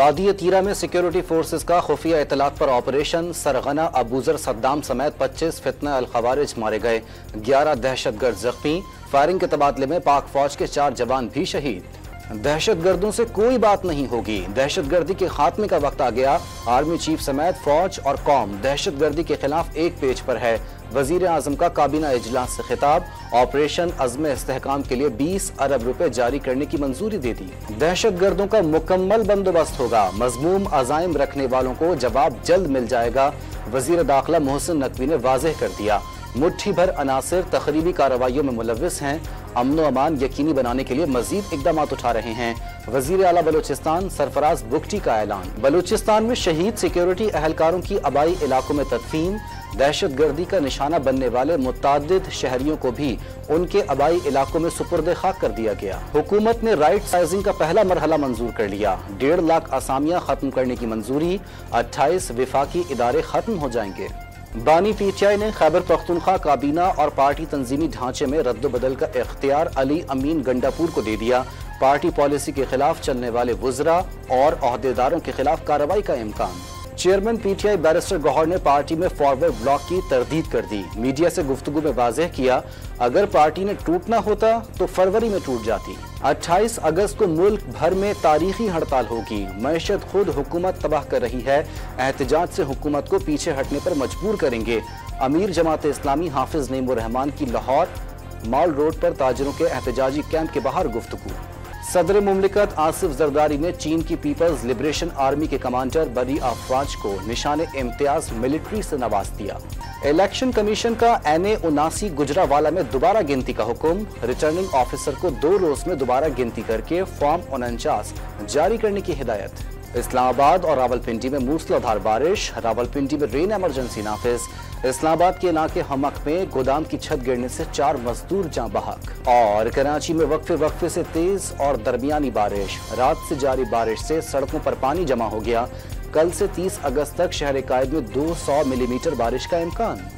वादी तीरा में सिक्योरिटी फोर्सेस का खुफिया इतलात पर ऑपरेशन सरगना अबूजर सद्दाम समेत 25 फितना अल खवारिज मारे गए, 11 दहशतगर्द जख्मी। फायरिंग के तबादले में पाक फौज के 4 जवान भी शहीद। दहशतगर्दों से कोई बात नहीं होगी, दहशतगर्दी के खात्मे का वक्त आ गया। आर्मी चीफ समेत फौज और कौम दहशतगर्दी के खिलाफ एक पेज पर है। वजीर आजम का काबीना इजलास से खिताब। ऑपरेशन अज़्म इस्तेहकाम के लिए 20 अरब रुपए जारी करने की मंजूरी दे दी। दहशतगर्दों का मुकम्मल बंदोबस्त होगा, मजमूम अज़ाइम रखने वालों को जवाब जल्द मिल जाएगा। वजीर दाखिला मोहसिन नकवी ने वाज़ेह कर दिया। मुट्ठी भर अनासिर तखरीबी कार्रवाइयों में मुलव्विस हैं, अमन अमान यकीनी बनाने के लिए मजीद इकदाम उठा रहे हैं। वजीर आला बलूचिस्तान सरफराज बुगटी का ऐलान। बलूचिस्तान में शहीद सिक्योरिटी अहलकारों की आबाई इलाकों में तदफीन। दहशतगर्दी का निशाना बनने वाले मुतादिद शहरियों को भी उनके आबाई इलाकों में सुपुर्द खाक कर दिया गया। हुकूमत ने राइट साइजिंग का पहला मरहला मंजूर कर लिया। 1.5 लाख असामियां खत्म करने की मंजूरी। 28 विफाकी इदारे खत्म हो जाएंगे। बानी पीटीआई ने खैबर पख्तूनख्वा काबीना और पार्टी तंजीमी ढांचे में रद्द-ओ-बदल का इख्तियार अली अमीन गंडापुर को दे दिया। पार्टी पॉलिसी के खिलाफ चलने वाले वुज़रा और ओहदेदारों के खिलाफ कार्रवाई का इम्कान। चेयरमैन पीटीआई बैरिस्टर गौहर ने पार्टी में फॉरवर्ड ब्लॉक की तरदीद कर दी। मीडिया से गुफ्तगू में वाज़ेह किया, अगर पार्टी ने टूटना होता तो फरवरी में टूट जाती। 28 अगस्त को मुल्क भर में तारीखी हड़ताल होगी। मईशत खुद हुकूमत तबाह कर रही है, एहतजाज से हुकूमत को पीछे हटने पर मजबूर करेंगे। अमीर जमात इस्लामी हाफिज नईमुर रहमान की लाहौर मॉल रोड पर ताजिरों के एहतजाजी कैंप के बाहर गुफ्तगू। सदर मुमलिकत आसिफ जरदारी ने चीन की पीपल्स लिबरेशन आर्मी के कमांडर बरी अफवाज को निशान इम्तियाज मिलिट्री से नवाज दिया। इलेक्शन कमीशन का NA 79 गुजरावाला में दोबारा गिनती का हुक्म। रिटर्निंग ऑफिसर को 2 रोज में दोबारा गिनती करके फॉर्म 49 जारी करने की हिदायत। इस्लामाबाद और रावलपिंडी में मूसलाधार बारिश। रावलपिंडी में रेन इमरजेंसी नाफिज। इस्लामाबाद के इलाके हमक में गोदाम की छत गिरने से 4 मजदूर जाँ बहक। और कराची में वक्फे से तेज और दरमियानी बारिश। रात से जारी बारिश से सड़कों पर पानी जमा हो गया। कल से 30 अगस्त तक शहर कायद में 200 मिलीमीटर बारिश का इम्कान।